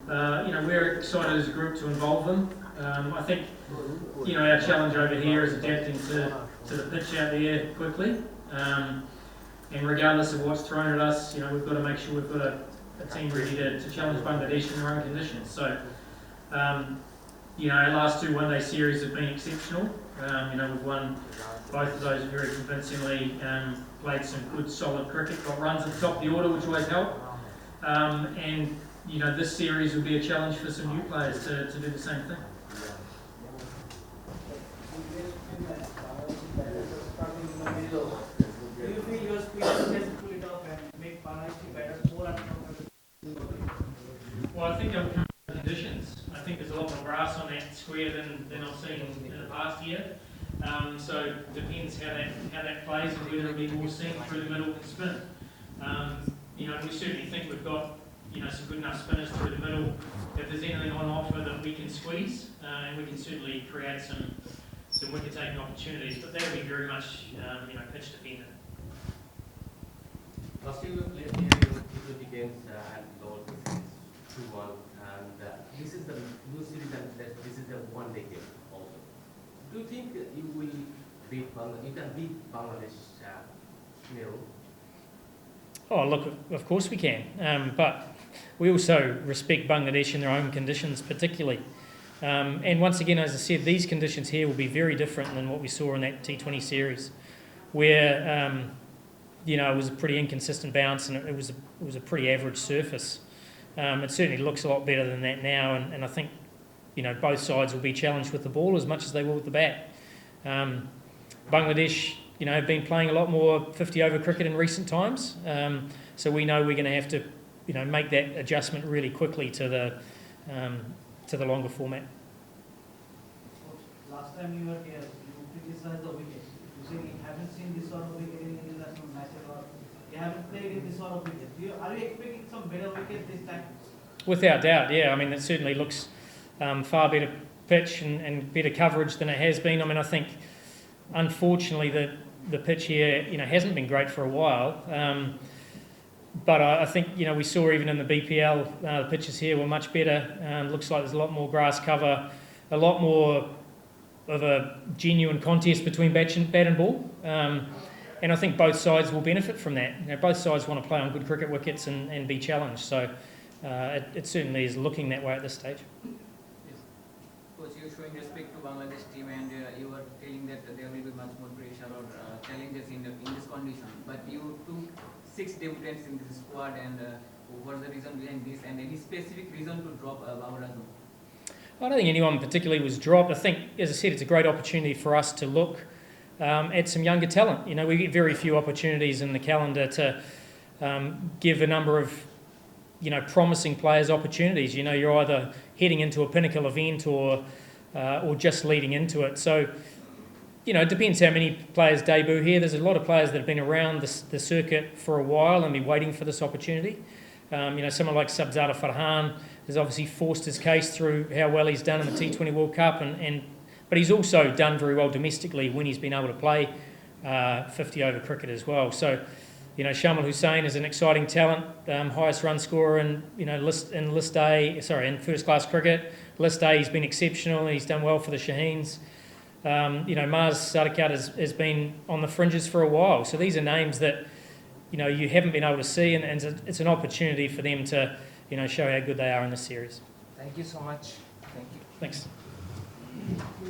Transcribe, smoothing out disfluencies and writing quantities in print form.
we're excited as a group to involve them. I think, our challenge over here is adapting to the pitch out there quickly. And regardless of what's thrown at us, we've got to make sure we've got a team ready to challenge Bangladesh in their own conditions. So, our last two one-day series have been exceptional. We've won both of those very convincingly, played some good solid cricket, got runs at the top of the order, which always help. And this series will be a challenge for some new players to do the same thing. Do you feel your speed has pull it off and make Bangladesh better, more uncomfortable? Well, I think I'm coming to conditions. I think there's a lot more grass on that square than I've seen in the past year. So it depends how that plays and whether it'll be more seam through the middle and spin. We certainly think we've got some good enough spinners through the middle. If there's anything on offer that we can squeeze, and we can certainly create some wicket-taking opportunities, but that'll be very much pitch dependent. Last year you played T20 games at Lord 2-1, and this is the new series, and this is the one-day game also. Do you think you will beat Bangladesh? You can beat Bangladesh in a row? Oh, look, of course we can, but we also respect Bangladesh in their own conditions particularly. And once again, as I said, these conditions here will be very different than what we saw in that T20 series, where it was a pretty inconsistent bounce and it was a pretty average surface. It certainly looks a lot better than that now, and I think both sides will be challenged with the ball as much as they will with the bat. Bangladesh, have been playing a lot more 50-over cricket in recent times, so we know we're going to have to, make that adjustment really quickly to the longer format. Last time you were here, you criticized the wicket. You said you haven't seen this sort of wicket in international matches, or you haven't played in this sort of wicket. Are you expecting some better wicket this time? Without doubt, yeah. I mean, it certainly looks far better pitch and better coverage than it has been. I mean, I think, unfortunately, the pitch here, hasn't been great for a while. But I think, we saw even in the BPL, the pitches here were much better. Looks like there's a lot more grass cover, a lot more of a genuine contest between bat and ball. And I think both sides will benefit from that. Both sides want to play on good cricket wickets and be challenged. So it certainly is looking that way at this stage. Yes. Coach, you're showing respect to Bangladesh team, and you were telling that there will be much more pressure or challenges in this condition. But you took 6 debutants in this squad, and what's the reason behind this, and any specific reason to drop Babar Azam? I don't think anyone particularly was dropped. I think, as I said, it's a great opportunity for us to look at some younger talent. We get very few opportunities in the calendar to give a number of promising players opportunities. You're either heading into a pinnacle event or just leading into it. So, it depends how many players debut here. There's a lot of players that have been around the circuit for a while and be waiting for this opportunity. Someone like Sabzada Farhan has obviously forced his case through how well he's done in the T20 World Cup, but he's also done very well domestically when he's been able to play 50-over cricket as well. So, Shamal Hussain is an exciting talent, highest run scorer in first class cricket. List A, he's been exceptional and he's done well for the Shaheens. Mars Sadakat has been on the fringes for a while. So these are names that you haven't been able to see, and it's an opportunity for them to show how good they are in this series. Thank you so much. Thank you. Thanks.